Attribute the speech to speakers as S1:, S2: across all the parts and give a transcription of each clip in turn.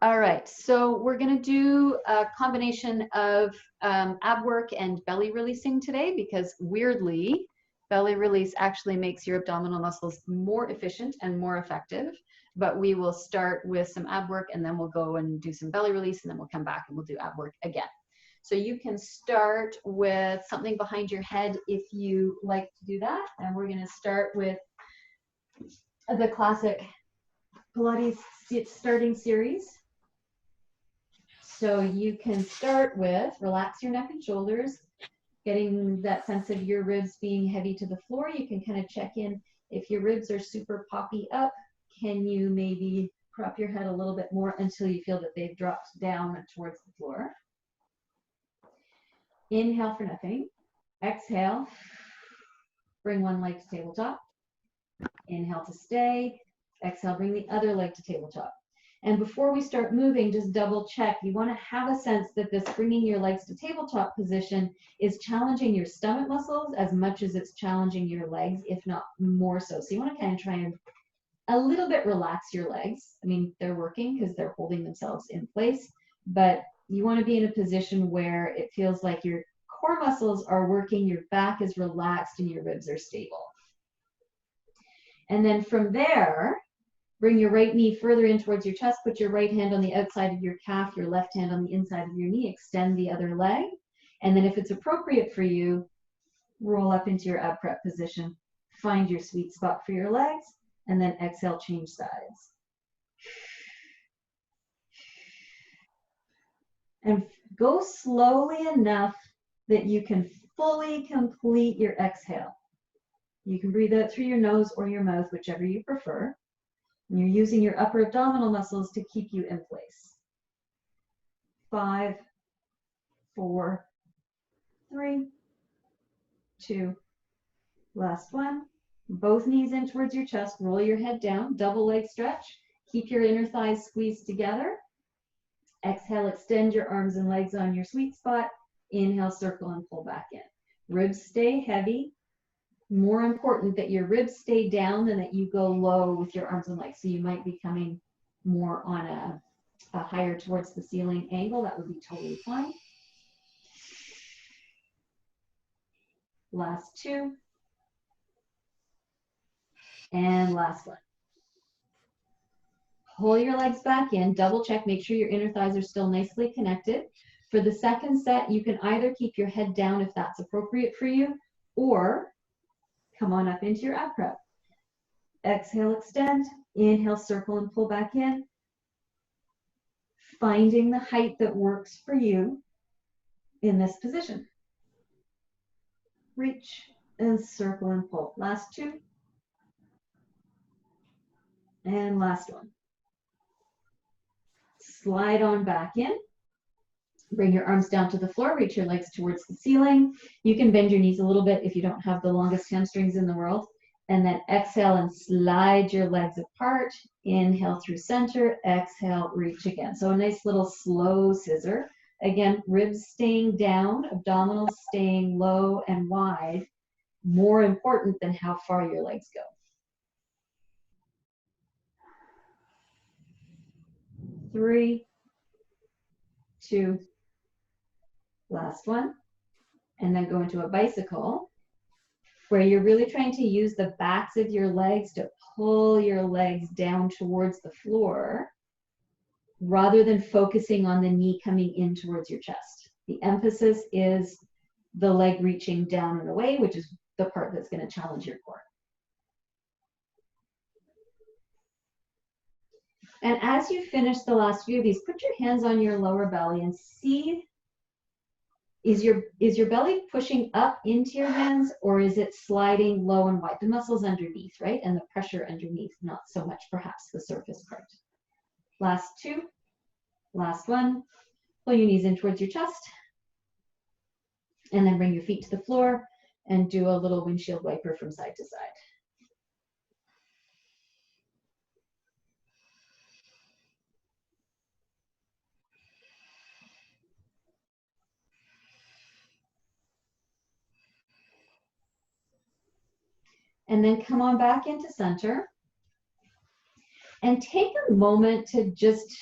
S1: All right, so we're going to do a combination of ab work and belly releasing today because weirdly, belly release actually makes your abdominal muscles more efficient and more effective. But we will start with some ab work and then we'll go and do some belly release and then we'll come back and we'll do ab work again. So you can start with something behind your head if you like to do that. And we're going to start with the classic Pilates starting series. So you can start with relax your neck and shoulders, getting that sense of your ribs being heavy to the floor. You can kind of check in if your ribs are super poppy up. Can you maybe prop your head a little bit more until you feel that they've dropped down towards the floor? Inhale for nothing. Exhale. Bring one leg to tabletop. Inhale to stay. Exhale, bring the other leg to tabletop. And before we start moving, just double check. You want to have a sense that this bringing your legs to tabletop position is challenging your stomach muscles as much as it's challenging your legs, if not more so. So you want to kind of try and a little bit relax your legs. I mean, they're working because they're holding themselves in place, but you want to be in a position where it feels like your core muscles are working, your back is relaxed, and your ribs are stable. And then from there, bring your right knee further in towards your chest, put your right hand on the outside of your calf, your left hand on the inside of your knee, extend the other leg. And then if it's appropriate for you, roll up into your ab prep position, find your sweet spot for your legs, and then exhale, change sides. And go slowly enough that you can fully complete your exhale. You can breathe out through your nose or your mouth, whichever you prefer. And you're using your upper abdominal muscles to keep you in place. 5, 4, 3, 2, last one. Both knees in towards your chest, roll your head down, double leg stretch. Keep your inner thighs squeezed together. Exhale, extend your arms and legs on your sweet spot. Inhale, circle and pull back in. Ribs stay heavy. More important that your ribs stay down than that you go low with your arms and legs. So you might be coming more on a higher towards the ceiling angle. That would be totally fine. Last two. And last one. Pull your legs back in, double check, make sure your inner thighs are still nicely connected. For the second set, you can either keep your head down if that's appropriate for you, or come on up into your ab prep. Exhale, extend. Inhale, circle and pull back in. Finding the height that works for you in this position. Reach and circle and pull. Last two. And last one. Slide on back in. Bring your arms down to the floor, reach your legs towards the ceiling. You can bend your knees a little bit if you don't have the longest hamstrings in the world. And then exhale and slide your legs apart. Inhale through center, exhale, reach again. So a nice little slow scissor. Again, ribs staying down, abdominals staying low and wide. More important than how far your legs go. Three, two, last one. And then go into a bicycle where you're really trying to use the backs of your legs to pull your legs down towards the floor rather than focusing on the knee coming in towards your chest. The emphasis is the leg reaching down and away, which is the part that's going to challenge your core. And as you finish the last few of these, put your hands on your lower belly and see, is your belly pushing up into your hands or is it sliding low and wide? The muscles underneath, right? And the pressure underneath, not so much perhaps the surface part. Last two, last one. Pull your knees in towards your chest. And then bring your feet to the floor and do a little windshield wiper from side to side. And then come on back into center. And take a moment to just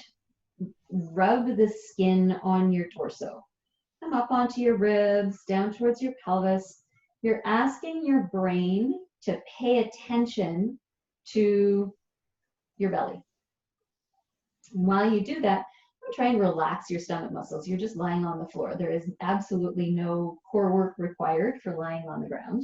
S1: rub the skin on your torso. Come up onto your ribs, down towards your pelvis. You're asking your brain to pay attention to your belly. And while you do that, try and relax your stomach muscles. You're just lying on the floor. There is absolutely no core work required for lying on the ground.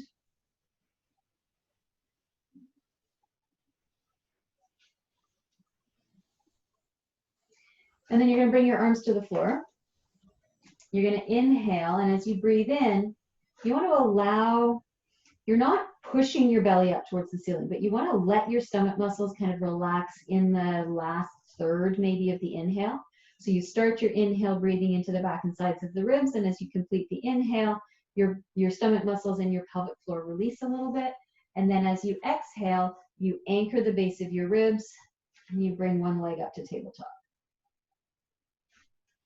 S1: And then you're going to bring your arms to the floor. You're going to inhale, and as you breathe in, you want to allow, you're not pushing your belly up towards the ceiling, but you want to let your stomach muscles kind of relax in the last third maybe of the inhale. So you start your inhale breathing into the back and sides of the ribs, and as you complete the inhale, your stomach muscles and your pelvic floor release a little bit. And then as you exhale, you anchor the base of your ribs, and you bring one leg up to tabletop.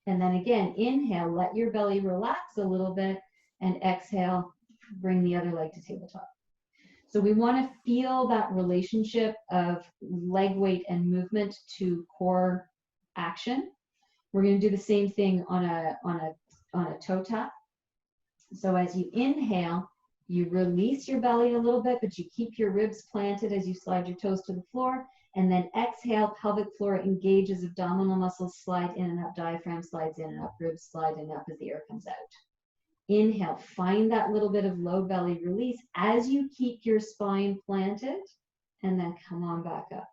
S1: And then again, inhale, let your belly relax a little bit, and exhale, bring the other leg to tabletop. So we want to feel that relationship of leg weight and movement to core action. We're going to do the same thing on a toe tap. So as you inhale, you release your belly a little bit, but you keep your ribs planted as you slide your toes to the floor. And then exhale, pelvic floor engages, abdominal muscles slide in and up, diaphragm slides in and up, ribs slide in and up as the air comes out. Inhale, find that little bit of low belly release as you keep your spine planted, and then come on back up.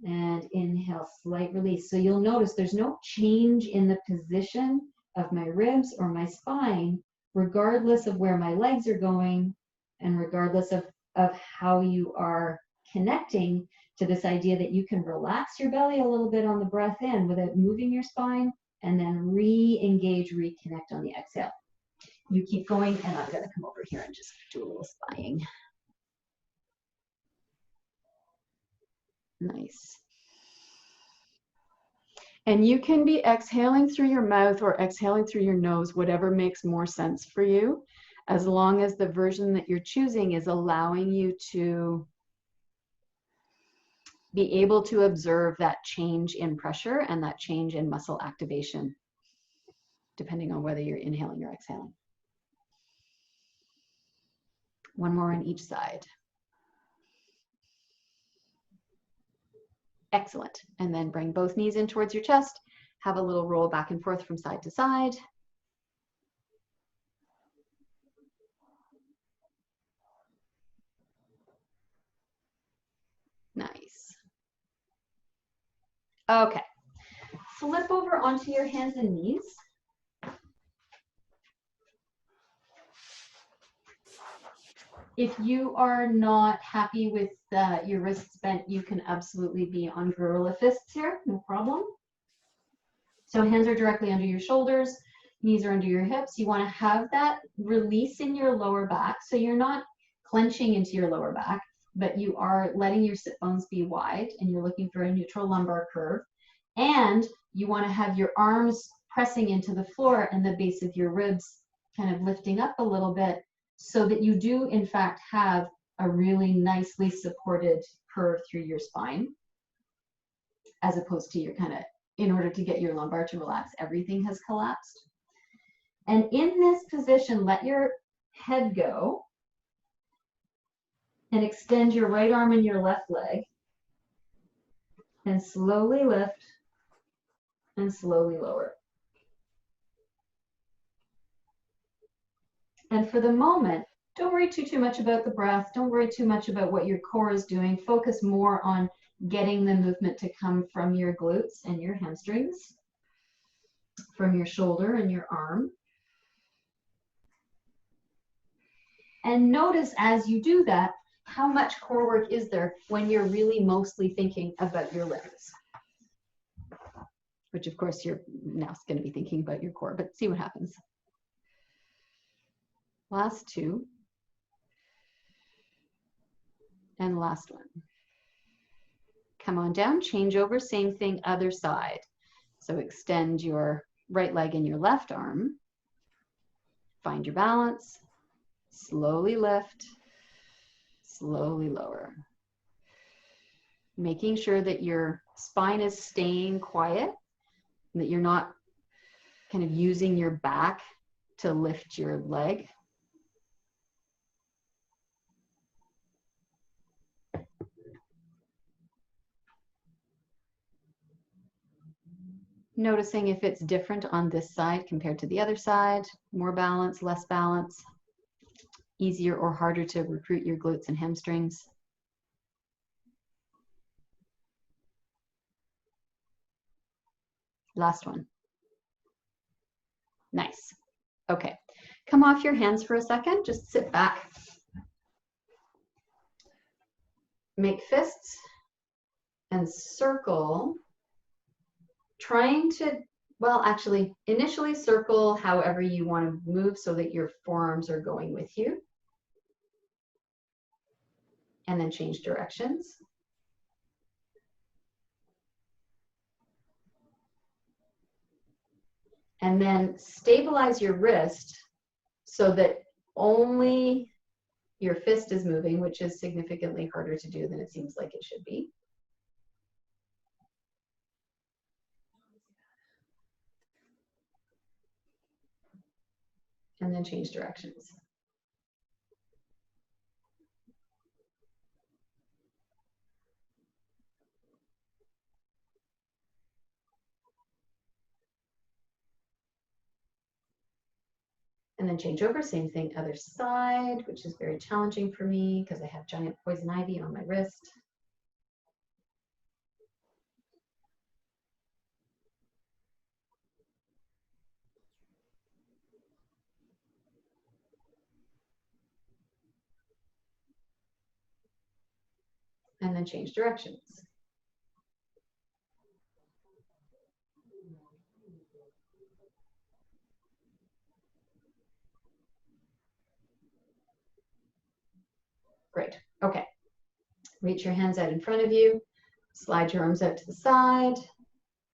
S1: And inhale, slight release. So you'll notice there's no change in the position of my ribs or my spine, regardless of where my legs are going and regardless of how you are connecting to this idea that you can relax your belly a little bit on the breath in without moving your spine, and then re-engage, reconnect on the exhale. You keep going, and I'm going to come over here and just do a little spying. Nice. And you can be exhaling through your mouth or exhaling through your nose, whatever makes more sense for you, as long as the version that you're choosing is allowing you to be able to observe that change in pressure and that change in muscle activation, depending on whether you're inhaling or exhaling. One more on each side. Excellent. And then bring both knees in towards your chest. Have a little roll back and forth from side to side. Nice. Okay. Flip over onto your hands and knees. If you are not happy with your wrists bent, you can absolutely be on gorilla fists here, no problem. So hands are directly under your shoulders, knees are under your hips. You want to have that release in your lower back. So you're not clenching into your lower back, but you are letting your sit bones be wide, and you're looking for a neutral lumbar curve. And you want to have your arms pressing into the floor and the base of your ribs kind of lifting up a little bit, so that you do in fact have a really nicely supported curve through your spine, as opposed to your kind of, in order to get your lumbar to relax, everything has collapsed. And in this position, let your head go and extend your right arm and your left leg, and slowly lift and slowly lower. And for the moment, don't worry too much about the breath. Don't worry too much about what your core is doing. Focus more on getting the movement to come from your glutes and your hamstrings, from your shoulder and your arm. And notice as you do that, how much core work is there when you're really mostly thinking about your limbs? Which of course you're now going to be thinking about your core, but see what happens. Last two. And last one. Come on down, change over, same thing, other side. So extend your right leg and your left arm. Find your balance. Slowly lift, slowly lower. making sure that your spine is staying quiet, and that you're not kind of using your back to lift your leg. Noticing if it's different on this side compared to the other side, more balance, less balance, easier or harder to recruit your glutes and hamstrings. Last one. Nice. Okay. Come off your hands for a second. Just sit back. Make fists and circle. Trying to, well, actually, initially circle however you want to move so that your forearms are going with you. And then change directions. And then stabilize your wrist so that only your fist is moving, which is significantly harder to do than it seems like it should be. And then change directions. And then change over, same thing, other side, which is very challenging for me because I have giant poison ivy on my wrist. And then change directions. Great. Okay. Reach your hands out in front of you. Slide your arms out to the side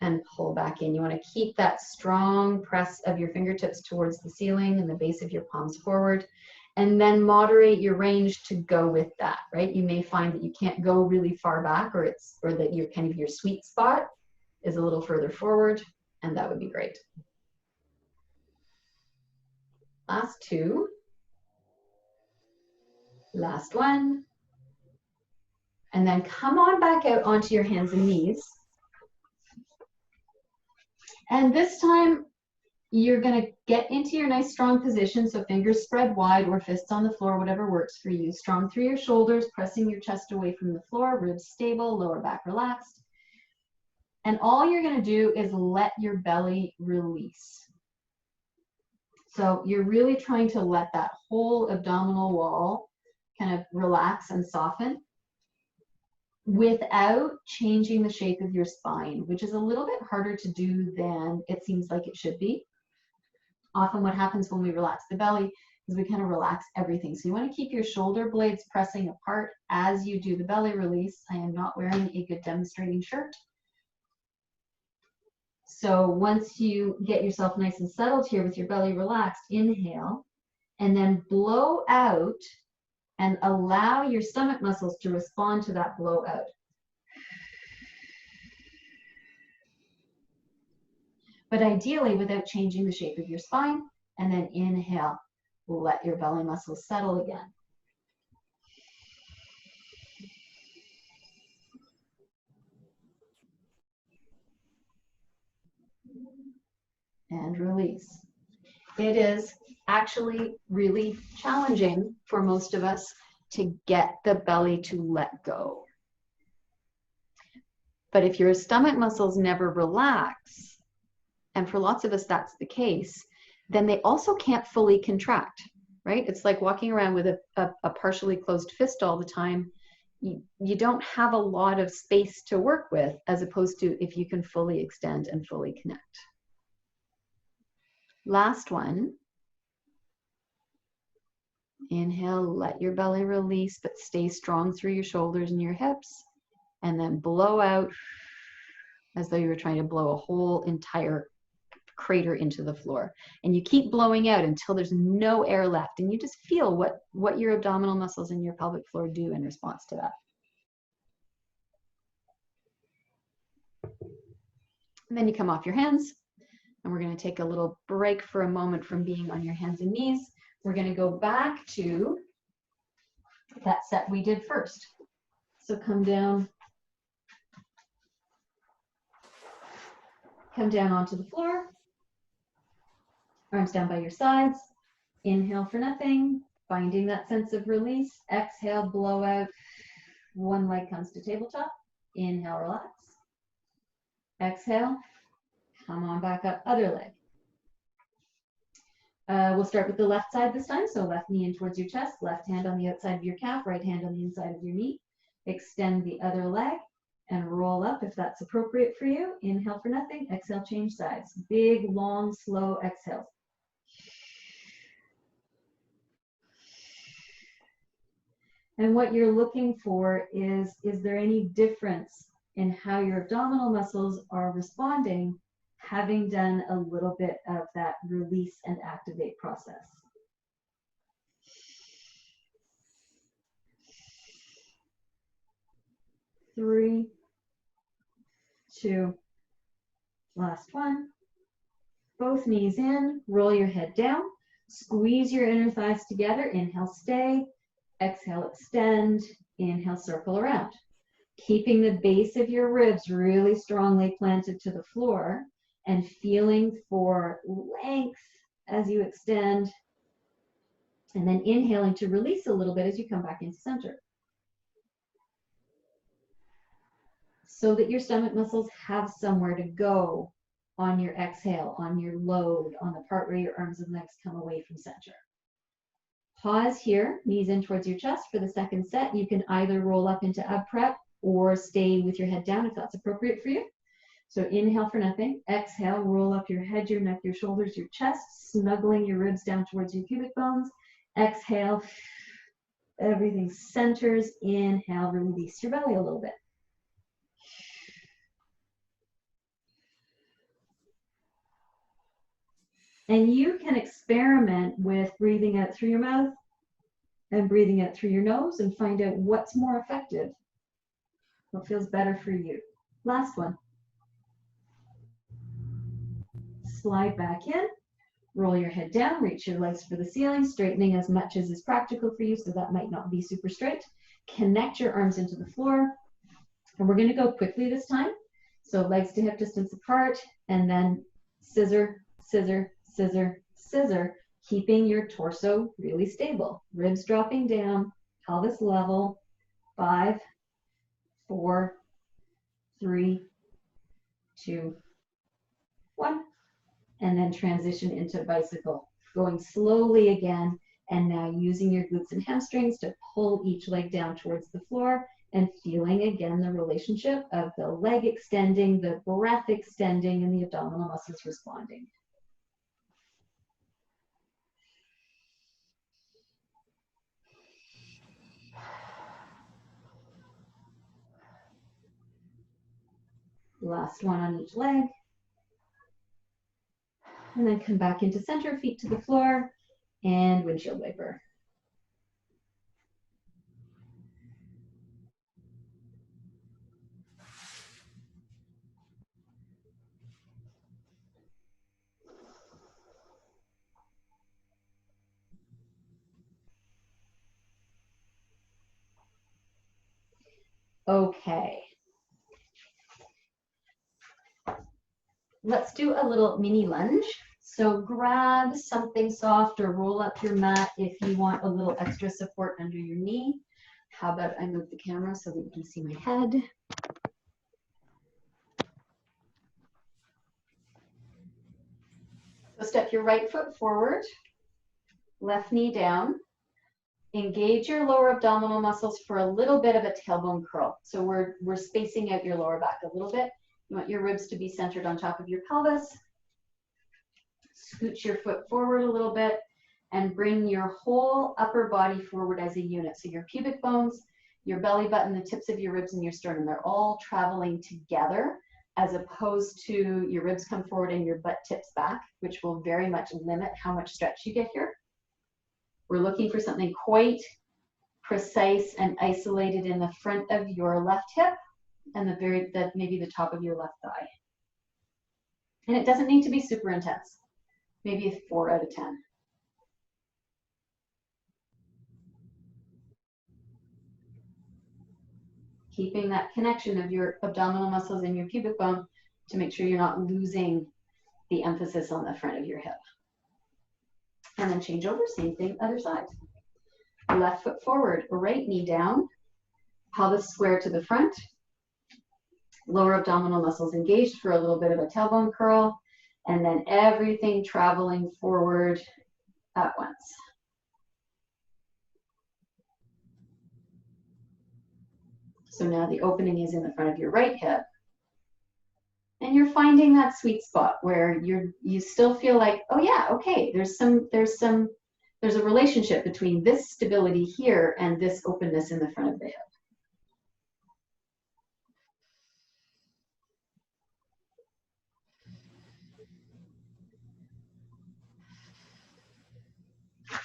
S1: and pull back in. You want to keep that strong press of your fingertips towards the ceiling and the base of your palms forward. And then moderate your range to go with that, right? You may find that you can't go really far back, or that your kind of your sweet spot is a little further forward, and that would be great. Last two. Last one. And then come on back out onto your hands and knees. And this time, you're going to get into your nice strong position. So fingers spread wide or fists on the floor, whatever works for you. Strong through your shoulders, pressing your chest away from the floor, ribs stable, lower back relaxed. And all you're going to do is let your belly release. So you're really trying to let that whole abdominal wall kind of relax and soften without changing the shape of your spine, which is a little bit harder to do than it seems like it should be. Often what happens when we relax the belly is we kind of relax everything. So you want to keep your shoulder blades pressing apart as you do the belly release. I am not wearing a good demonstrating shirt. So once you get yourself nice and settled here with your belly relaxed, inhale, and then blow out and allow your stomach muscles to respond to that blow out. But ideally without changing the shape of your spine, and then inhale, let your belly muscles settle again. And release. It is actually really challenging for most of us to get the belly to let go. But if your stomach muscles never relax, and for lots of us that's the case, then they also can't fully contract, right? It's like walking around with a partially closed fist all the time. You don't have a lot of space to work with, as opposed to if you can fully extend and fully connect. Last one. Inhale, let your belly release, but stay strong through your shoulders and your hips. And then blow out as though you were trying to blow a whole entire crater into the floor. And you keep blowing out until there's no air left. And you just feel what your abdominal muscles and your pelvic floor do in response to that. And then you come off your hands, and we're going to take a little break for a moment from being on your hands and knees. We're going to go back to that set we did first. So come down onto the floor, arms down by your sides. Inhale for nothing, finding that sense of release. Exhale, blow out. One leg comes to tabletop. Inhale, relax. Exhale, come on back up, other leg. We'll start with the left side this time. So left knee in towards your chest, left hand on the outside of your calf, right hand on the inside of your knee. Extend the other leg and roll up if that's appropriate for you. Inhale for nothing, exhale, change sides. Big, long, slow exhales. And what you're looking for is there any difference in how your abdominal muscles are responding, having done a little bit of that release and activate process? Three, two, last one. Both knees in, roll your head down, squeeze your inner thighs together. Inhale, stay. Exhale, extend. Inhale, circle around. Keeping the base of your ribs really strongly planted to the floor and feeling for length as you extend. And then inhaling to release a little bit as you come back into center. So that your stomach muscles have somewhere to go on your exhale, on your load, on the part where your arms and legs come away from center. Pause here, knees in towards your chest for the second set. You can either roll up into ab prep or stay with your head down if that's appropriate for you. So inhale for nothing. Exhale, roll up your head, your neck, your shoulders, your chest, snuggling your ribs down towards your pubic bones. Exhale, everything centers. Inhale, release your belly a little bit. And you can experiment with breathing out through your mouth and breathing out through your nose and find out what's more effective, what feels better for you. Last one. Slide back in, roll your head down, reach your legs for the ceiling, straightening as much as is practical for you, so that might not be super straight. Connect your arms into the floor, and we're going to go quickly this time. So legs to hip distance apart, and then scissor, scissor, scissor, scissor, keeping your torso really stable. Ribs dropping down, pelvis level. 5, 4, 3, 2, 1. And then transition into bicycle. Going slowly again, and now using your glutes and hamstrings to pull each leg down towards the floor, and feeling again the relationship of the leg extending, the breath extending, and the abdominal muscles responding. Last one on each leg. And then come back into center, feet to the floor, and windshield wiper. Okay. Let's do a little mini lunge. So grab something soft or roll up your mat if you want a little extra support under your knee. How about I move the camera so that you can see my head? So step your right foot forward, left knee down. Engage your lower abdominal muscles for a little bit of a tailbone curl. So we're spacing out your lower back a little bit. You want your ribs to be centered on top of your pelvis. Scooch your foot forward a little bit and bring your whole upper body forward as a unit. So your pubic bones, your belly button, the tips of your ribs, and your sternum, they're all traveling together, as opposed to your ribs come forward and your butt tips back, which will very much limit how much stretch you get here. We're looking for something quite precise and isolated in the front of your left hip and maybe the top of your left thigh. And it doesn't need to be super intense. Maybe a 4 out of 10. Keeping that connection of your abdominal muscles and your pubic bone to make sure you're not losing the emphasis on the front of your hip. And then change over, same thing, other side. Left foot forward, right knee down, pelvis square to the front, lower abdominal muscles engaged for a little bit of a tailbone curl, and then everything traveling forward at once. So now the opening is in the front of your right hip. And you're finding that sweet spot where you still feel like, oh yeah, okay, there's a relationship between this stability here and this openness in the front of the hip.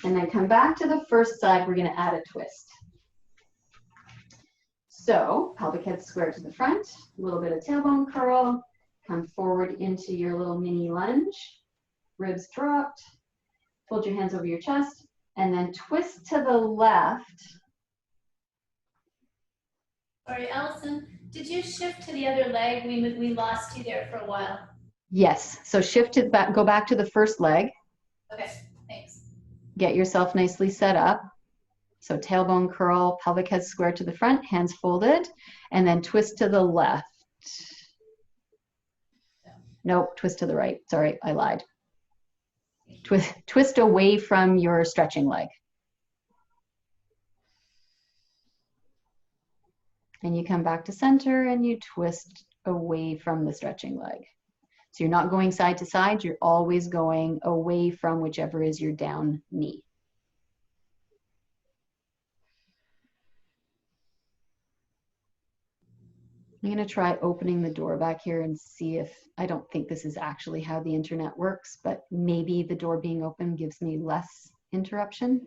S1: And then come back to the first side, we're gonna add a twist. So pelvic head square to the front, a little bit of tailbone curl, come forward into your little mini lunge, ribs dropped, fold your hands over your chest, and then twist to the left.
S2: Sorry, Allison, did you shift to the other leg? We lost you there for a while.
S1: Yes, so shift it back, go back to the first leg.
S2: Okay, thanks.
S1: Get yourself nicely set up. So tailbone curl, pelvic head square to the front, hands folded, and then twist to the left. Nope, twist to the right. Sorry, I lied. Twist away from your stretching leg. And you come back to center and you twist away from the stretching leg. So you're not going side to side, you're always going away from whichever is your down knee. I'm going to try opening the door back here and see if, I don't think this is actually how the internet works, but maybe the door being open gives me less interruption.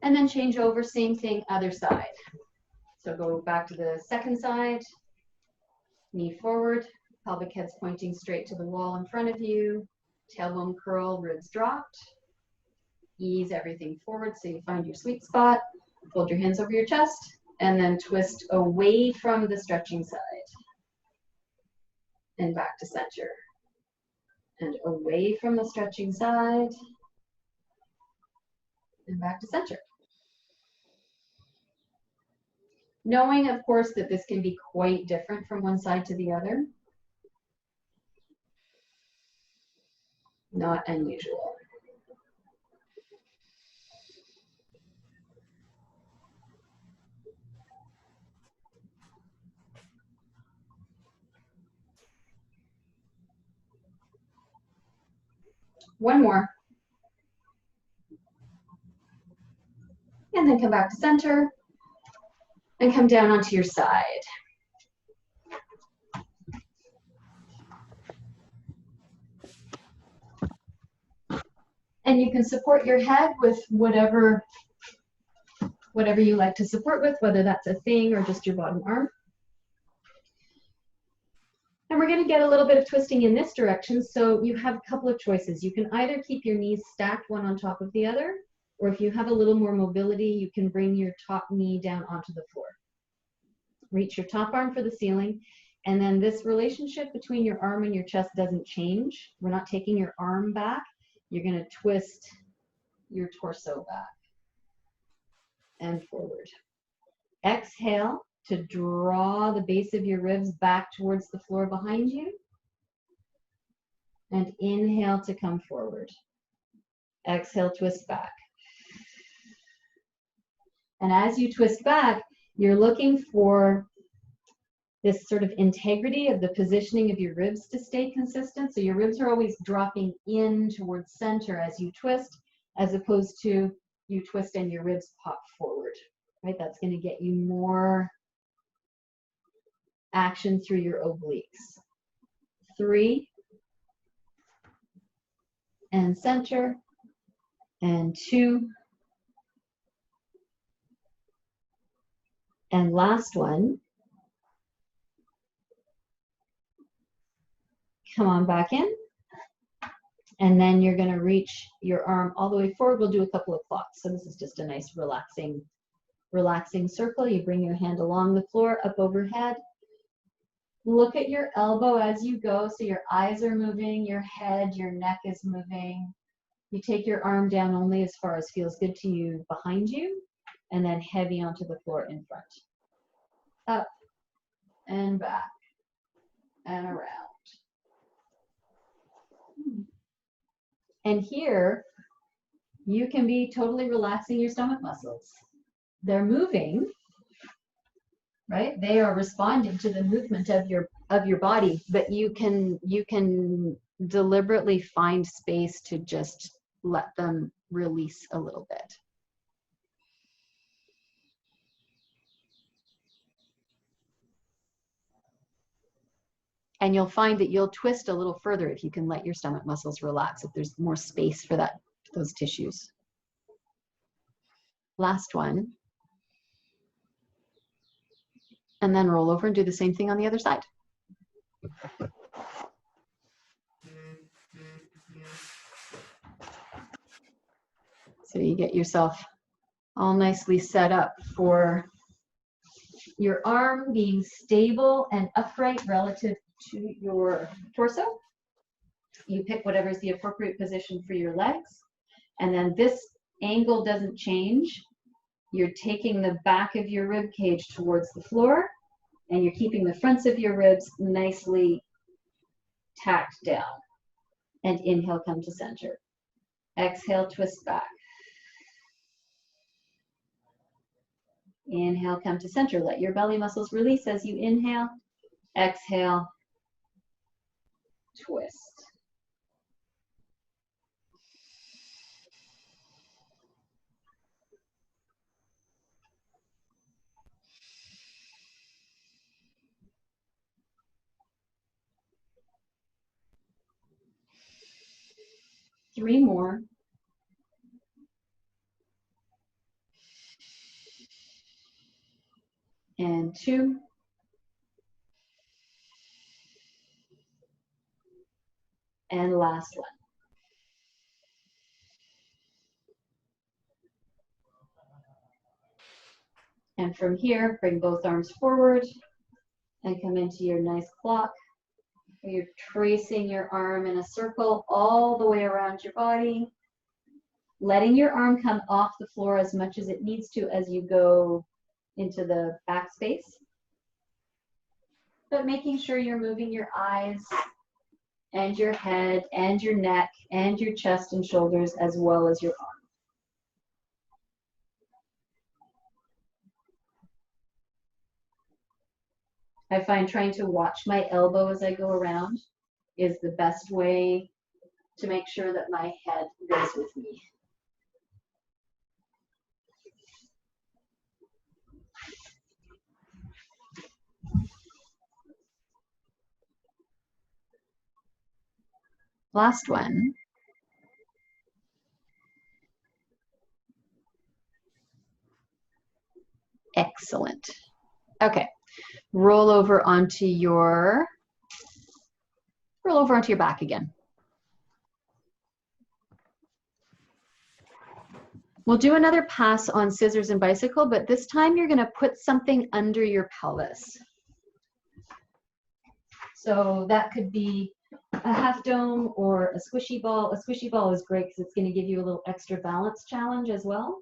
S1: And then change over, same thing, other side. So go back to the second side, knee forward, pelvic head's pointing straight to the wall in front of you, tailbone curl, ribs dropped. Ease everything forward so you find your sweet spot. Fold your hands over your chest and then twist away from the stretching side. And back to center. And away from the stretching side. And back to center. Knowing, of course, that this can be quite different from one side to the other. Not unusual. One more. And then come back to center and come down onto your side. And you can support your head with whatever you like to support with, whether that's a thing or just your bottom arm. And we're going to get a little bit of twisting in this direction, so you have a couple of choices. You can either keep your knees stacked one on top of the other, or if you have a little more mobility, you can bring your top knee down onto the floor. Reach your top arm for the ceiling, and then this relationship between your arm and your chest doesn't change. We're not taking your arm back. You're going to twist your torso back and forward. Exhale to draw the base of your ribs back towards the floor behind you. And inhale to come forward. Exhale, twist back. And as you twist back, you're looking for this sort of integrity of the positioning of your ribs to stay consistent. So your ribs are always dropping in towards center as you twist, as opposed to you twist and your ribs pop forward, right? That's going to get you more action through your obliques. 3, and center, and 2, And last one. Come on back in. And then you're going to reach your arm all the way forward. We'll do a couple of clocks. So this is just a nice relaxing circle. You bring your hand along the floor, up overhead. Look at your elbow as you go. So your eyes are moving, your head, your neck is moving. You take your arm down only as far as feels good to you behind you, and then heavy onto the floor in front. Up and back and around. And here, you can be totally relaxing your stomach muscles. They're moving, right? They are responding to the movement of your body, but you can deliberately find space to just let them release a little bit. And you'll find that you'll twist a little further if you can let your stomach muscles relax, if there's more space for those tissues. Last one. And then roll over and do the same thing on the other side. So you get yourself all nicely set up for your arm being stable and upright relative to your torso. You pick whatever is the appropriate position for your legs. And then this angle doesn't change. You're taking the back of your rib cage towards the floor, and you're keeping the fronts of your ribs nicely tacked down. And inhale, come to center. Exhale, twist back. Inhale, come to center. Let your belly muscles release as you inhale. Exhale, twist. Three more. And two. And last one. And from here, bring both arms forward and come into your nice clock. You're tracing your arm in a circle all the way around your body, letting your arm come off the floor as much as it needs to as you go into the back space, but making sure you're moving your eyes and your head and your neck and your chest and shoulders as well as your arm. I find trying to watch my elbow as I go around is the best way to make sure that my head goes with me. Last one. Excellent. Okay. Roll over onto your back again. We'll do another pass on scissors and bicycle, but this time you're going to put something under your pelvis. So that could be a half dome or a squishy ball. A squishy ball is great because it's going to give you a little extra balance challenge as well.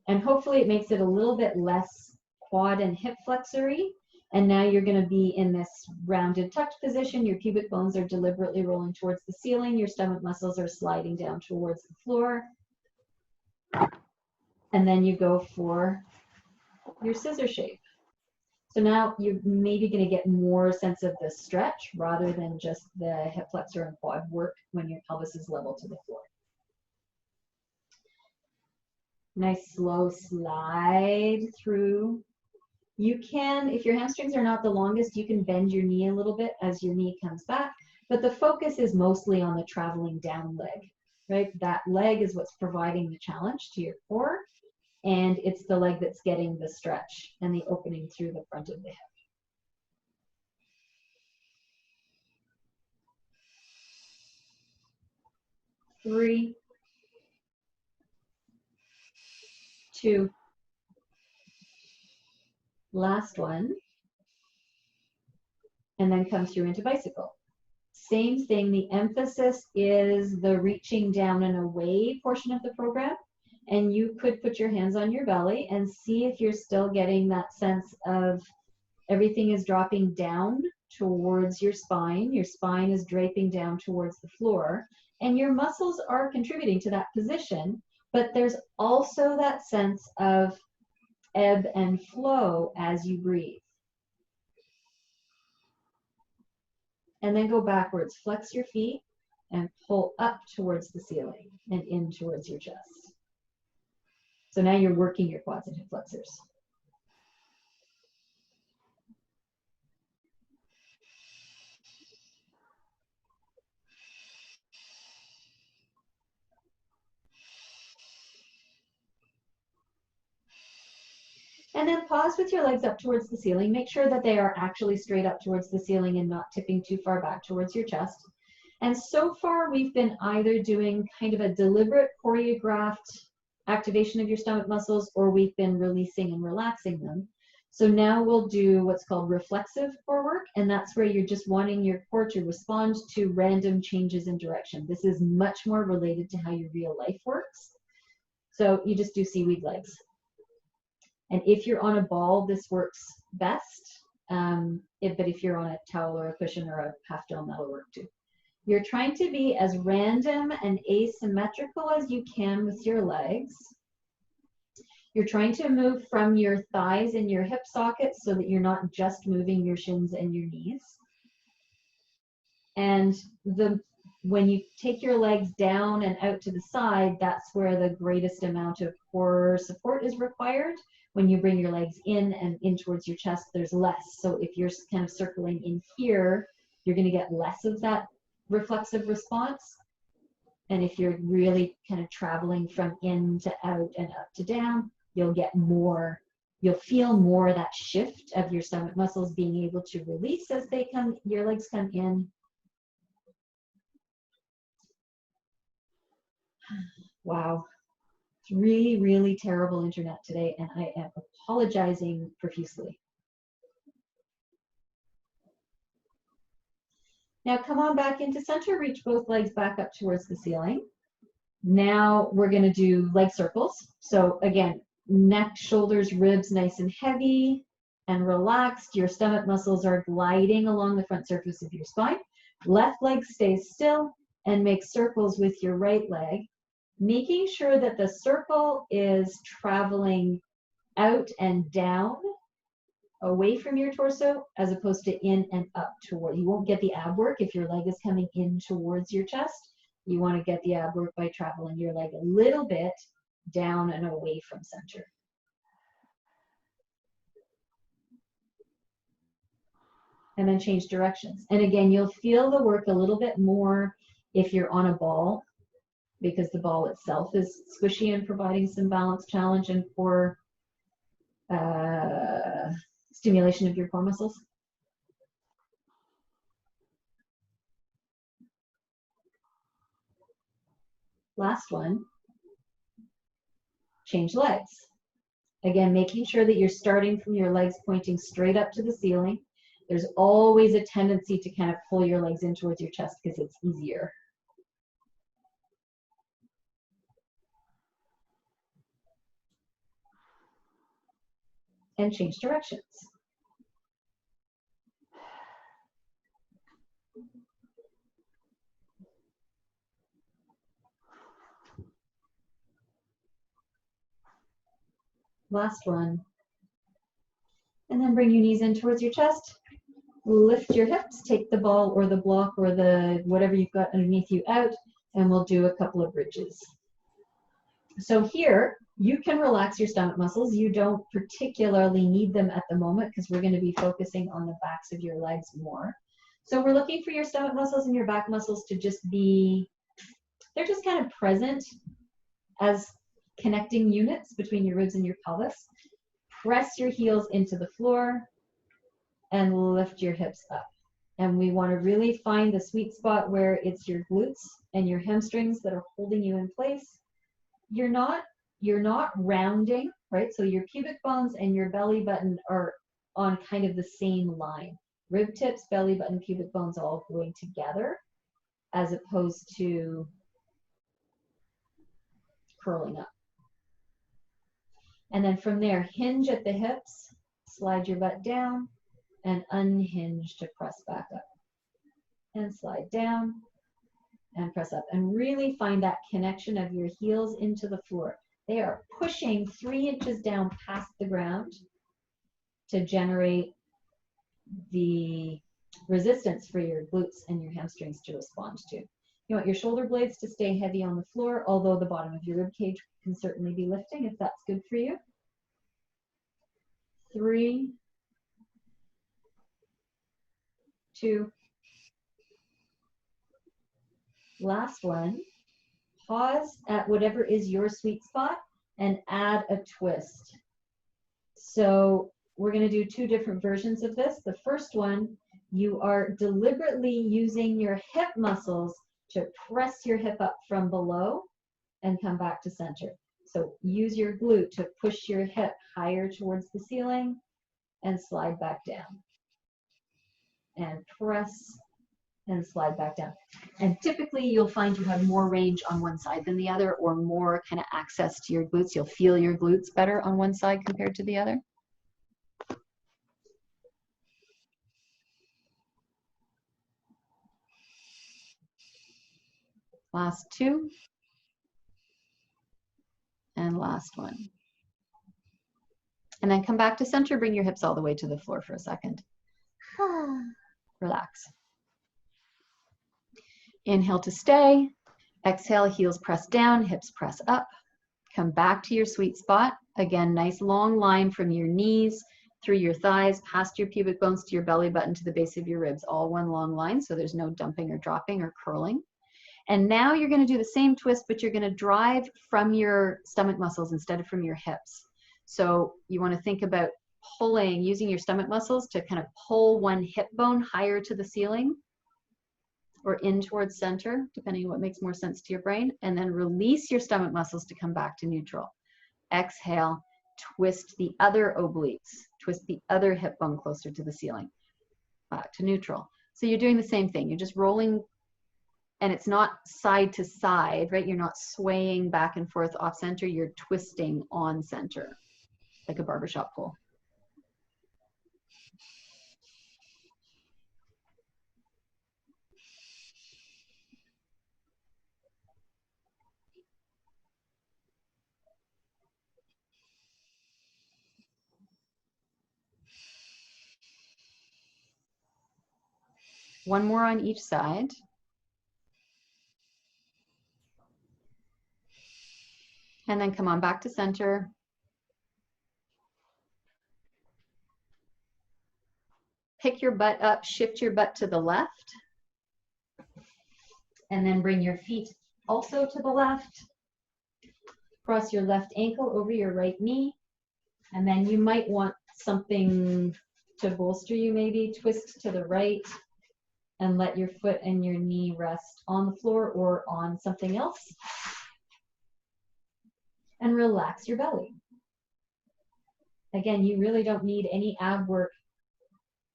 S1: And hopefully it makes it a little bit less quad and hip flexory. And now you're going to be in this rounded tucked position. Your pubic bones are deliberately rolling towards the ceiling. Your stomach muscles are sliding down towards the floor. And then you go for your scissor shape. So now you're maybe going to get more sense of the stretch rather than just the hip flexor and quad work when your pelvis is level to the floor. Nice slow slide through. You can, if your hamstrings are not the longest, you can bend your knee a little bit as your knee comes back, but the focus is mostly on the traveling down leg. right? That leg is what's providing the challenge to your core, and it's the leg that's getting the stretch and the opening through the front of the hip. 3, 2, last one, and then come through into bicycle. Same thing, the emphasis is the reaching down and away portion of the program, and you could put your hands on your belly and see if you're still getting that sense of everything is dropping down towards your spine is draping down towards the floor, and your muscles are contributing to that position, but there's also that sense of ebb and flow as you breathe. And then go backwards, flex your feet and pull up towards the ceiling and in towards your chest. So now you're working your quads and hip flexors. And then pause with your legs up towards the ceiling. Make sure that they are actually straight up towards the ceiling and not tipping too far back towards your chest. And so far, we've been either doing kind of a deliberate choreographed activation of your stomach muscles, or we've been releasing and relaxing them. So now we'll do what's called reflexive core work, and that's where you're just wanting your core to respond to random changes in direction. This is much more related to how your real life works. So you just do seaweed legs. And if you're on a ball, this works best. But if you're on a towel or a cushion or a half dome, that'll work too. You're trying to be as random and asymmetrical as you can with your legs. You're trying to move from your thighs and your hip sockets so that you're not just moving your shins and your knees. And when you take your legs down and out to the side, that's where the greatest amount of core support is required. When you bring your legs in and in towards your chest, there's less. So if you're kind of circling in here, you're going to get less of that reflexive response. And if you're really kind of traveling from in to out and up to down, you'll get more, you'll feel more that shift of your stomach muscles being able to release as they come, your legs come in. Wow. It's really, really terrible internet today, and I am apologizing profusely. Now come on back into center, reach both legs back up towards the ceiling. Now we're going to do leg circles. So again, neck, shoulders, ribs nice and heavy and relaxed. Your stomach muscles are gliding along the front surface of your spine. Left leg stays still and make circles with your right leg, making sure that the circle is traveling out and down away from your torso as opposed to in and up toward. You won't get the ab work if your leg is coming in towards your chest. You want to get the ab work by traveling your leg a little bit down and away from center. And then change directions. And again, you'll feel the work a little bit more if you're on a ball, because the ball itself is squishy and providing some balance challenge and core stimulation of your core muscles. Last one, change legs. Again, making sure that you're starting from your legs pointing straight up to the ceiling. There's always a tendency to kind of pull your legs in towards your chest because it's easier. And change directions. Last one. And then bring your knees in towards your chest. Lift your hips, take the ball or the block or the whatever you've got underneath you out, and we'll do a couple of bridges. So here, you can relax your stomach muscles. You don't particularly need them at the moment because we're going to be focusing on the backs of your legs more. So we're looking for your stomach muscles and your back muscles to just be They're just kind of present as connecting units between your ribs and your pelvis. Press your heels into the floor and lift your hips up. And we want to really find the sweet spot where it's your glutes and your hamstrings that are holding you in place. You're not rounding, right? So your pubic bones and your belly button are on kind of the same line. Rib tips, belly button, pubic bones all going together as opposed to curling up. And then from there, hinge at the hips, slide your butt down, and unhinge to press back up. And slide down and press up. And really find that connection of your heels into the floor. They are pushing 3 inches down past the ground to generate the resistance for your glutes and your hamstrings to respond to. You want your shoulder blades to stay heavy on the floor, although the bottom of your rib cage can certainly be lifting if that's good for you. 3, 2, last one. Pause at whatever is your sweet spot and add a twist. So we're going to do 2 different versions of this. The first one, you are deliberately using your hip muscles to press your hip up from below and come back to center. So use your glute to push your hip higher towards the ceiling and slide back down. And press and slide back down. And typically you'll find you have more range on one side than the other, or more kind of access to your glutes. You'll feel your glutes better on one side compared to the other. Last 2. And last one. And then come back to center, bring your hips all the way to the floor for a second. Relax. Inhale to stay. Exhale, heels press down, hips press up. Come back to your sweet spot. Again, nice long line from your knees, through your thighs, past your pubic bones to your belly button to the base of your ribs. All one long line, so there's no dumping or dropping or curling. And now you're going to do the same twist, but you're going to drive from your stomach muscles instead of from your hips. So you want to think about pulling, using your stomach muscles to kind of pull one hip bone higher to the ceiling or in towards center, depending on what makes more sense to your brain, and then release your stomach muscles to come back to neutral. Exhale, twist the other obliques, twist the other hip bone closer to the ceiling, back to neutral. So you're doing the same thing. You're just rolling, and it's not side to side, right? You're not swaying back and forth off center. You're twisting on center, like a barbershop pole. One more on each side. And then come on back to center. Pick your butt up, shift your butt to the left. And then bring your feet also to the left. Cross your left ankle over your right knee. And then you might want something to bolster you, maybe twist to the right and let your foot and your knee rest on the floor or on something else. And relax your belly. Again, you really don't need any ab work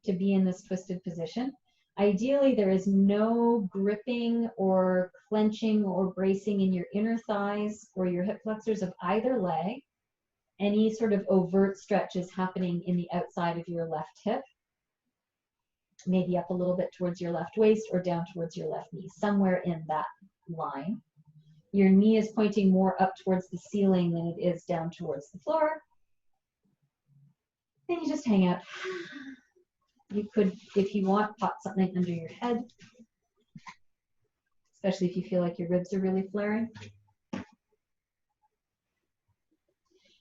S1: to be in this twisted position. Ideally, there is no gripping or clenching or bracing in your inner thighs or your hip flexors of either leg. Any sort of overt stretch is happening in the outside of your left hip, maybe up a little bit towards your left waist or down towards your left knee, somewhere in that line. Your knee is pointing more up towards the ceiling than it is down towards the floor. Then you just hang out. You could, if you want, pop something under your head, especially if you feel like your ribs are really flaring.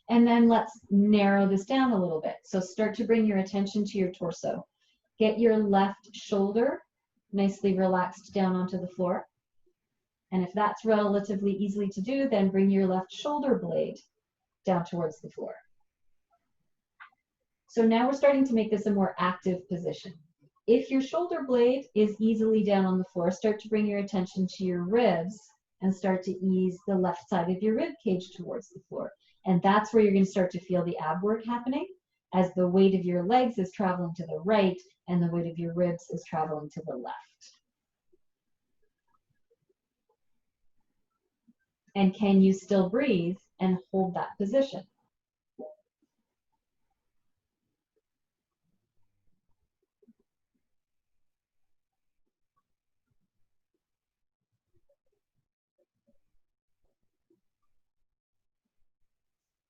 S1: And then let's narrow this down a little bit. So start to bring your attention to your torso. Get your left shoulder nicely relaxed down onto the floor. And if that's relatively easily to do, then bring your left shoulder blade down towards the floor. So now we're starting to make this a more active position. If your shoulder blade is easily down on the floor, start to bring your attention to your ribs and start to ease the left side of your rib cage towards the floor. And that's where you're going to start to feel the ab work happening, as the weight of your legs is traveling to the right and the weight of your ribs is traveling to the left. And can you still breathe and hold that position?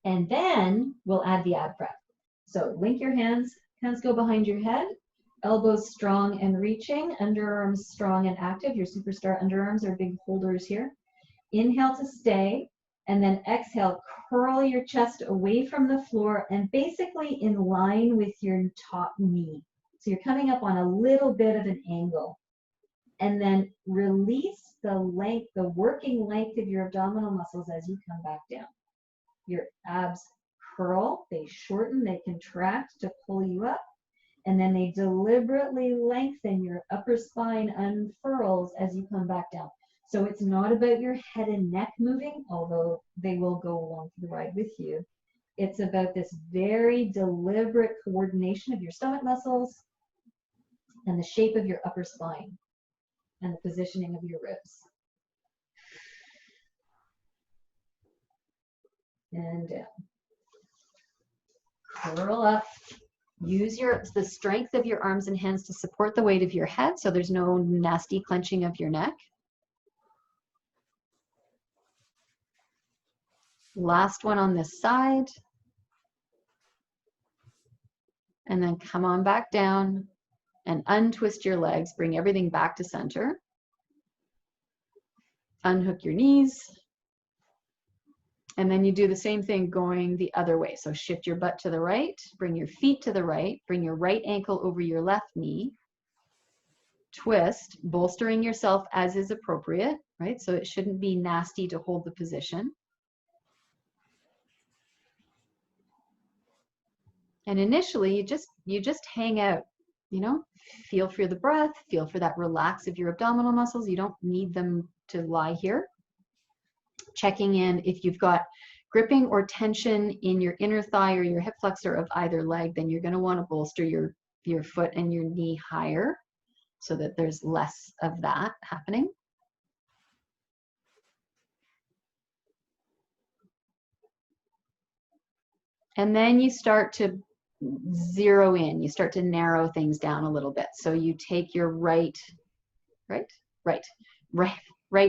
S1: And then we'll add the ab prep. So link your hands go behind your head, elbows strong and reaching, underarms strong and active. Your superstar underarms are big holders here. Inhale to stay, and then exhale, curl your chest away from the floor and basically in line with your top knee. So you're coming up on a little bit of an angle. And then release the length, the working length of your abdominal muscles as you come back down. Your abs curl, they shorten, they contract to pull you up, and then they deliberately lengthen. Your upper spine unfurls as you come back down. So it's not about your head and neck moving, although they will go along for the ride with you. It's about this very deliberate coordination of your stomach muscles and the shape of your upper spine and the positioning of your ribs. And down. Curl up. Use the strength of your arms and hands to support the weight of your head so there's no nasty clenching of your neck. Last one on this side. And then come on back down and untwist your legs. Bring everything back to center. Unhook your knees. And then you do the same thing going the other way. So shift your butt to the right, bring your feet to the right, bring your right ankle over your left knee, twist, bolstering yourself as is appropriate, right? So it shouldn't be nasty to hold the position. And initially, you just hang out, you know, feel for the breath, feel for that relax of your abdominal muscles. You don't need them to lie here. Checking in if you've got gripping or tension in your inner thigh or your hip flexor of either leg, then you're going to want to bolster your foot and your knee higher so that there's less of that happening. And then you start to zero in, you start to narrow things down a little bit. So you take your right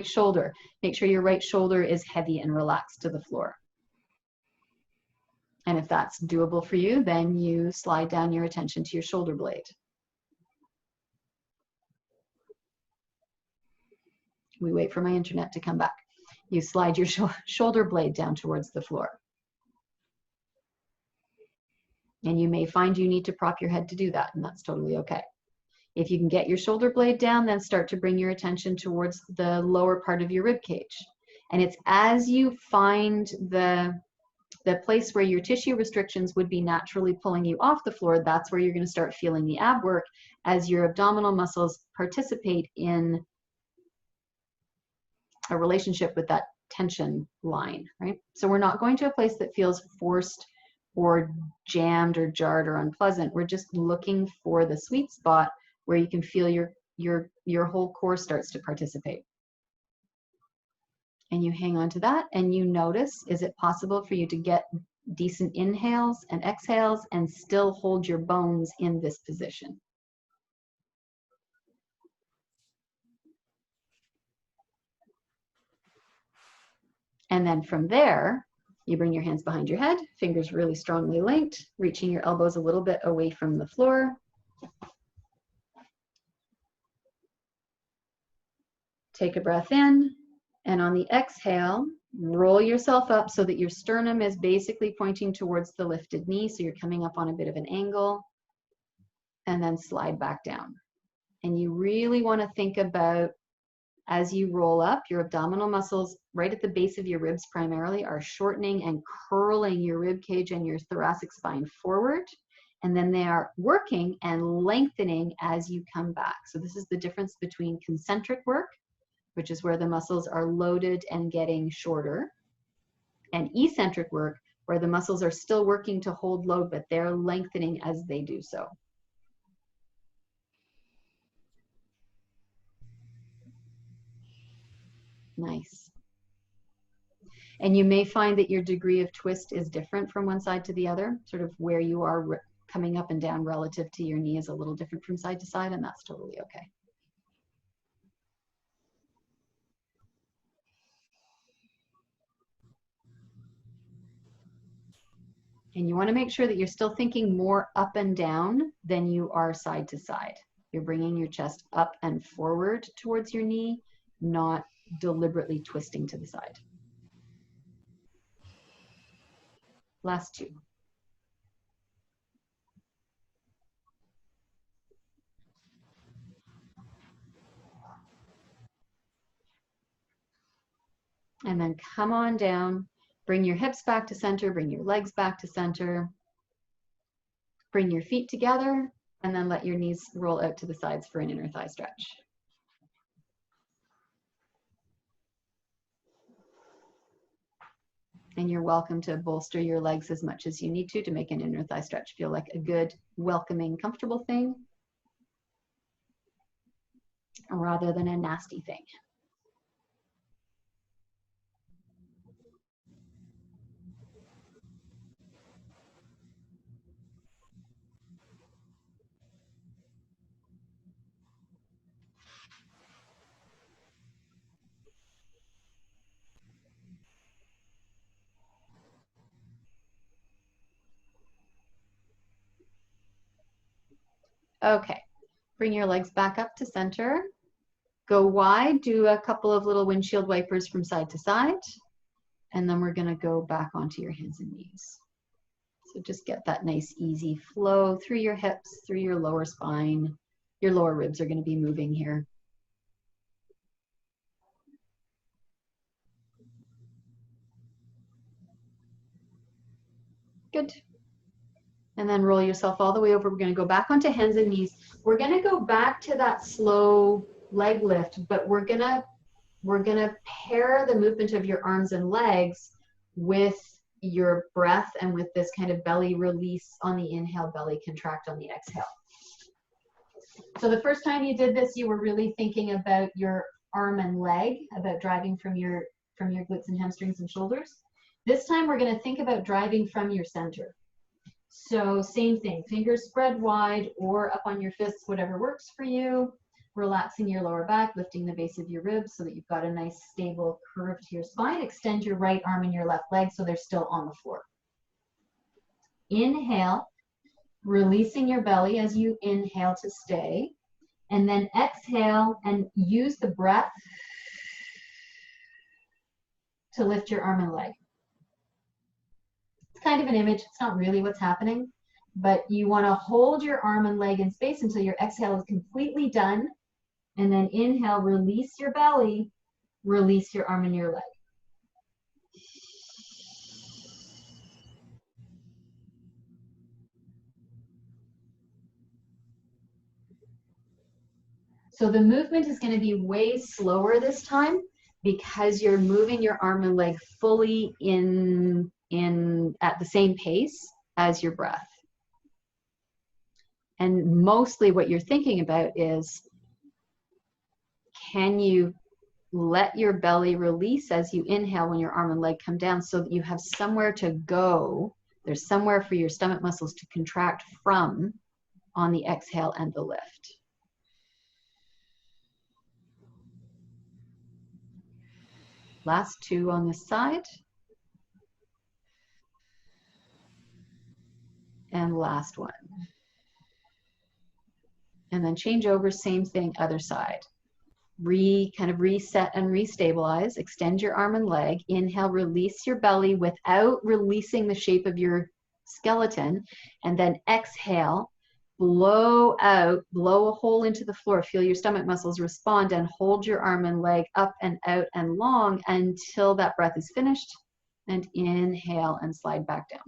S1: shoulder. Make sure your right shoulder is heavy and relaxed to the floor. And if that's doable for you, then you slide down your attention to your shoulder blade. We wait for my internet to come back. You slide your shoulder blade down towards the floor. And you may find you need to prop your head to do that, and that's totally okay. If you can get your shoulder blade down, then start to bring your attention towards the lower part of your rib cage. And it's as you find the place where your tissue restrictions would be naturally pulling you off the floor, that's where you're going to start feeling the ab work as your abdominal muscles participate in a relationship with that tension line, right? So we're not going to a place that feels forced or jammed or jarred or unpleasant. We're just looking for the sweet spot where you can feel your whole core starts to participate. And you hang on to that and you notice, is it possible for you to get decent inhales and exhales and still hold your bones in this position? And then from there, you bring your hands behind your head, fingers really strongly linked, reaching your elbows a little bit away from the floor. Take a breath in, and on the exhale, roll yourself up so that your sternum is basically pointing towards the lifted knee, so you're coming up on a bit of an angle, and then slide back down. And you really want to think about As you roll up, your abdominal muscles right at the base of your ribs primarily are shortening and curling your rib cage and your thoracic spine forward. And then they are working and lengthening as you come back. So this is the difference between concentric work, which is where the muscles are loaded and getting shorter, and eccentric work, where the muscles are still working to hold load, but they're lengthening as they do so. Nice. And you may find that your degree of twist is different from one side to the other, sort of where you are coming up and down relative to your knee is a little different from side to side, and that's totally okay. And you want to make sure that you're still thinking more up and down than you are side to side. You're bringing your chest up and forward towards your knee, not deliberately twisting to the side. Last two. And then come on down, bring your hips back to center, bring your legs back to center, bring your feet together, and then let your knees roll out to the sides for an inner thigh stretch. And you're welcome to bolster your legs as much as you need to make an inner thigh stretch feel like a good, welcoming, comfortable thing, rather than a nasty thing. Okay, bring your legs back up to center. Go wide, do a couple of little windshield wipers from side to side, and then we're gonna go back onto your hands and knees. So just get that nice easy flow through your hips, through your lower spine. Your lower ribs are gonna be moving here. Good. And then roll yourself all the way over. We're gonna go back onto hands and knees. We're gonna go back to that slow leg lift, but we're gonna pair the movement of your arms and legs with your breath and with this kind of belly release on the inhale, belly contract on the exhale. So the first time you did this, you were really thinking about your arm and leg, about driving from your glutes and hamstrings and shoulders. This time we're gonna think about driving from your center. So same thing, fingers spread wide or up on your fists, whatever works for you. Relaxing your lower back, lifting the base of your ribs so that you've got a nice stable curve to your spine. Extend your right arm and your left leg so they're still on the floor. Inhale, releasing your belly as you inhale to stay. And then exhale and use the breath to lift your arm and leg. It's kind of an image, it's not really what's happening, but you want to hold your arm and leg in space until your exhale is completely done. And then inhale, release your belly, release your arm and your leg. So the movement is going to be way slower this time because you're moving your arm and leg fully in at the same pace as your breath. And mostly what you're thinking about is, can you let your belly release as you inhale when your arm and leg come down so that you have somewhere to go. There's somewhere for your stomach muscles to contract from on the exhale and the lift. Last two on this side. And last one. And then change over, same thing, other side. Kind of reset and restabilize. Extend your arm and leg. Inhale, release your belly without releasing the shape of your skeleton. And then exhale, blow out, blow a hole into the floor, feel your stomach muscles respond, and hold your arm and leg up and out and long until that breath is finished. And inhale and slide back down.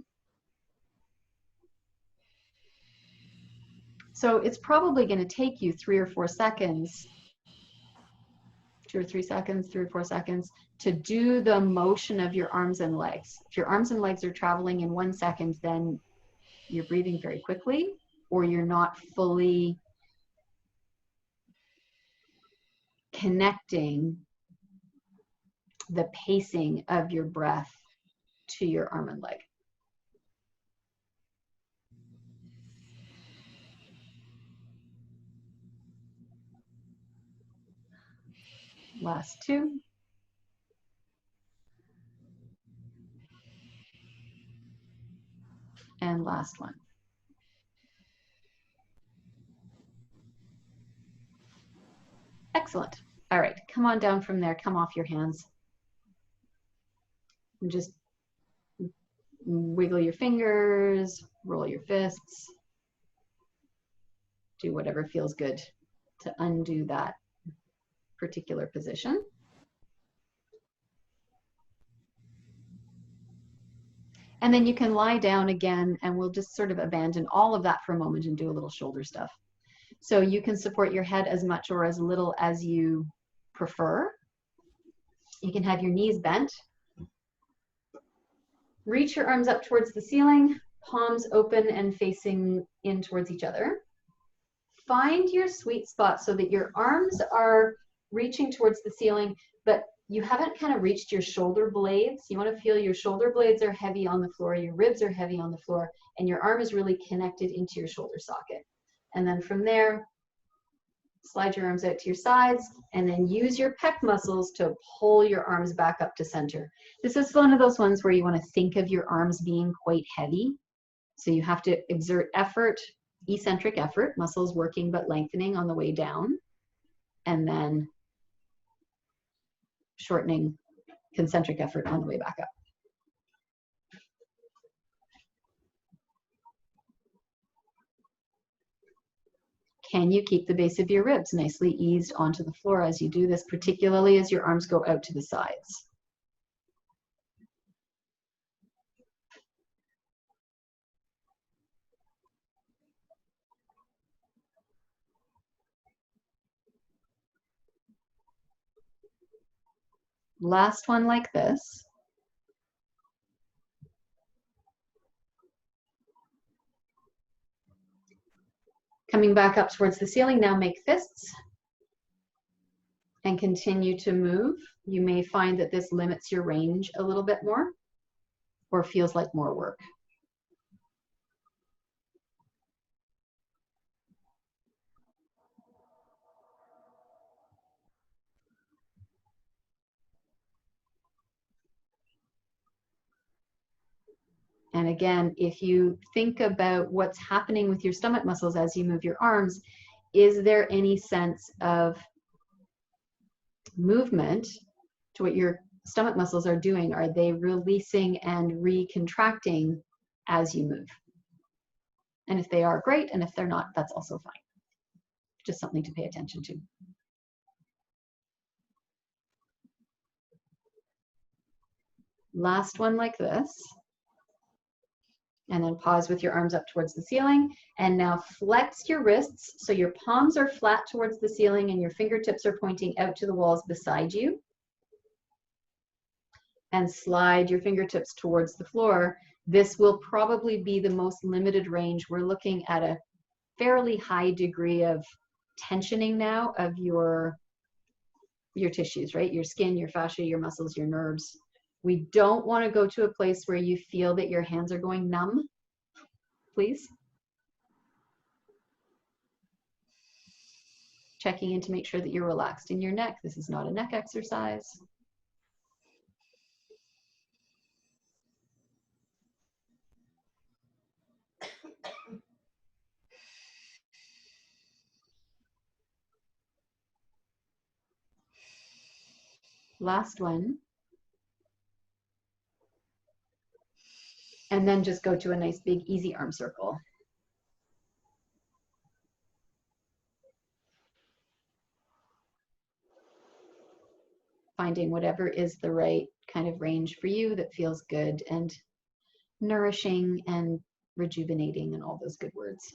S1: So it's probably going to take you 3 or 4 seconds, 2 or 3 seconds, 3 or 4 seconds to do the motion of your arms and legs. If your arms and legs are traveling in 1 second, then you're breathing very quickly, or you're not fully connecting the pacing of your breath to your arm and leg. Last 2. And last one. Excellent. All right, come on down from there, come off your hands. And just wiggle your fingers, roll your fists. Do whatever feels good to undo that particular position. And then you can lie down again, and we'll just sort of abandon all of that for a moment and do a little shoulder stuff. So you can support your head as much or as little as you prefer. You can have your knees bent. Reach your arms up towards the ceiling, palms open and facing in towards each other. Find your sweet spot so that your arms are reaching towards the ceiling, but you haven't kind of reached your shoulder blades. You want to feel your shoulder blades are heavy on the floor, your ribs are heavy on the floor, and your arm is really connected into your shoulder socket. And then from there, slide your arms out to your sides, and then use your pec muscles to pull your arms back up to center. This is one of those ones where you want to think of your arms being quite heavy. So you have to exert effort, eccentric effort, muscles working but lengthening on the way down, and then shortening, concentric effort on the way back up. Can you keep the base of your ribs nicely eased onto the floor as you do this, particularly as your arms go out to the sides? Last one like this. Coming back up towards the ceiling, now make fists and continue to move. You may find that this limits your range a little bit more or feels like more work. And again, if you think about what's happening with your stomach muscles as you move your arms, is there any sense of movement to what your stomach muscles are doing? Are they releasing and recontracting as you move? And if they are, great. And if they're not, that's also fine. Just something to pay attention to. Last one like this. And then pause with your arms up towards the ceiling. And now flex your wrists so your palms are flat towards the ceiling and your fingertips are pointing out to the walls beside you. And slide your fingertips towards the floor. This will probably be the most limited range. We're looking at a fairly high degree of tensioning now of your tissues, right? Your skin, your fascia, your muscles, your nerves. We don't want to go to a place where you feel that your hands are going numb, please. Checking in to make sure that you're relaxed in your neck. This is not a neck exercise. Last one. And then just go to a nice big easy arm circle. finding whatever is the right kind of range for you that feels good and nourishing and rejuvenating and all those good words.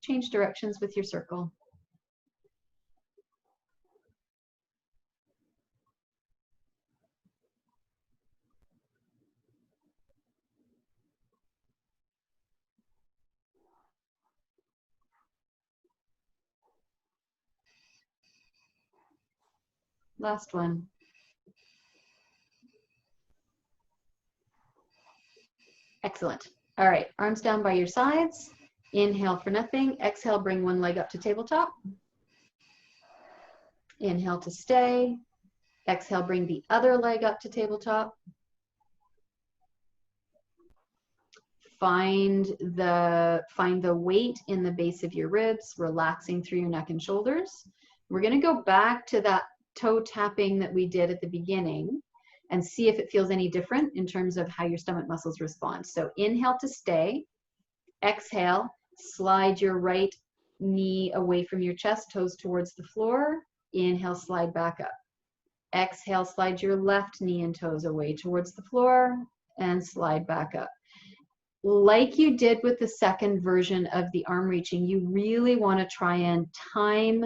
S1: Change directions with your circle. Last one. Excellent. All right, arms down by your sides. Inhale for nothing. Exhale, bring one leg up to tabletop. Inhale to stay. Exhale, bring the other leg up to tabletop. Find the weight in the base of your ribs, relaxing through your neck and shoulders. We're going to go back to that toe tapping that we did at the beginning and see if it feels any different in terms of how your stomach muscles respond. So inhale to stay. Exhale, slide your right knee away from your chest, toes towards the floor. Inhale, slide back up. Exhale, slide your left knee and toes away towards the floor and slide back up. Like you did with the second version of the arm reaching, you really want to try and time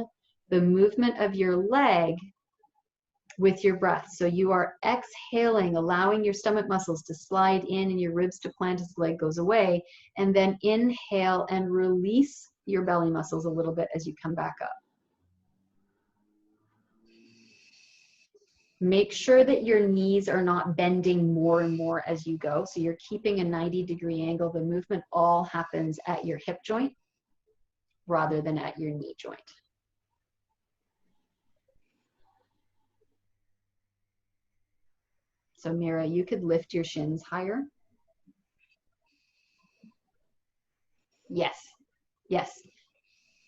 S1: the movement of your leg with your breath. So you are exhaling, allowing your stomach muscles to slide in and your ribs to plant as the leg goes away, and then inhale and release your belly muscles a little bit as you come back up. Make sure that your knees are not bending more and more as you go. So you're keeping a 90-degree angle. The movement all happens at your hip joint rather than at your knee joint. So Mira, you could lift your shins higher. Yes, yes,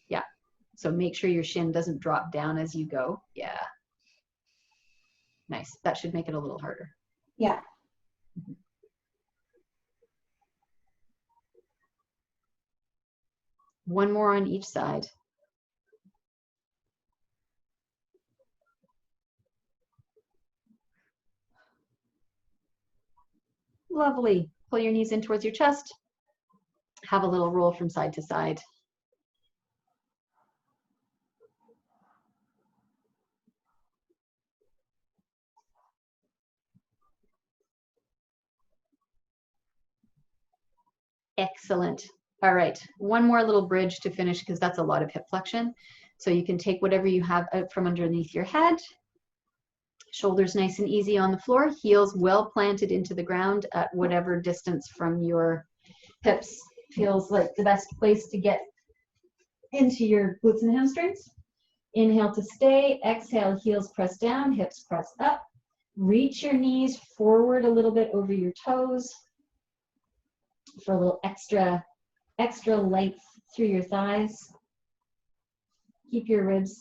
S1: yeah. So make sure your shin doesn't drop down as you go. Yeah. Nice. That should make it a little harder.
S3: Yeah.
S1: One more on each side. Lovely. Pull your knees in towards your chest. Have a little roll from side to side. Excellent. All right, one more little bridge to finish because that's a lot of hip flexion. So you can take whatever you have out from underneath your head. Shoulders nice and easy on the floor, heels well planted into the ground at whatever distance from your hips feels like the best place to get into your glutes and hamstrings. Inhale to stay, exhale, heels press down, hips press up. Reach your knees forward a little bit over your toes for a little extra length through your thighs. Keep your ribs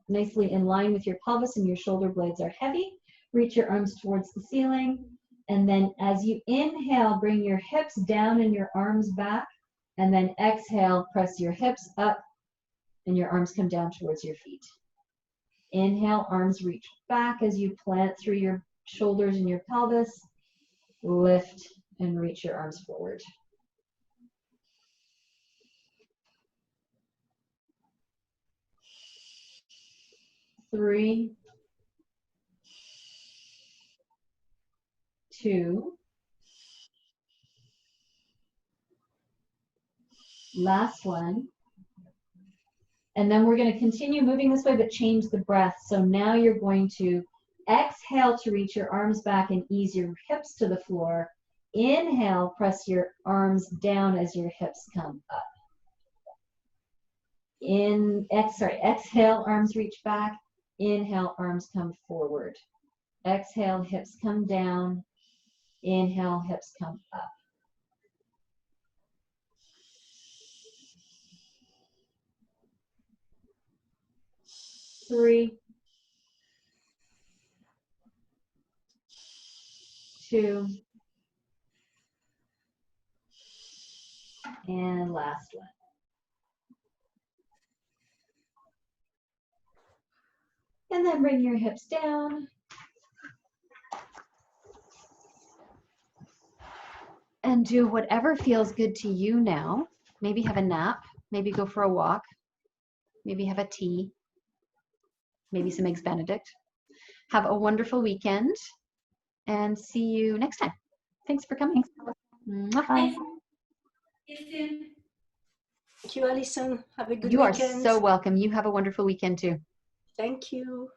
S1: nicely in line with your pelvis and your shoulder blades are heavy. Reach your arms towards the ceiling. And then as you inhale, bring your hips down and your arms back. And then exhale, press your hips up and your arms come down towards your feet. Inhale, arms reach back as you plant through your shoulders and your pelvis. Lift and reach your arms forward. Three, two, last one. And then we're going to continue moving this way, but change the breath. So now you're going to exhale to reach your arms back and ease your hips to the floor. Inhale, press your arms down as your hips come up. Exhale, arms reach back. Inhale, arms come forward. Exhale, hips come down. Inhale, hips come up. Three, 2. And last one. And then bring your hips down. And do whatever feels good to you now. Maybe have a nap, maybe go for a walk, maybe have a tea, maybe some Eggs Benedict. Have a wonderful weekend and see you next time. Thanks for coming. Bye.
S2: See you soon.
S3: Thank you, Alison. Have a good
S1: You are
S3: weekend.
S1: so welcome. You have a wonderful weekend too.
S3: Thank you.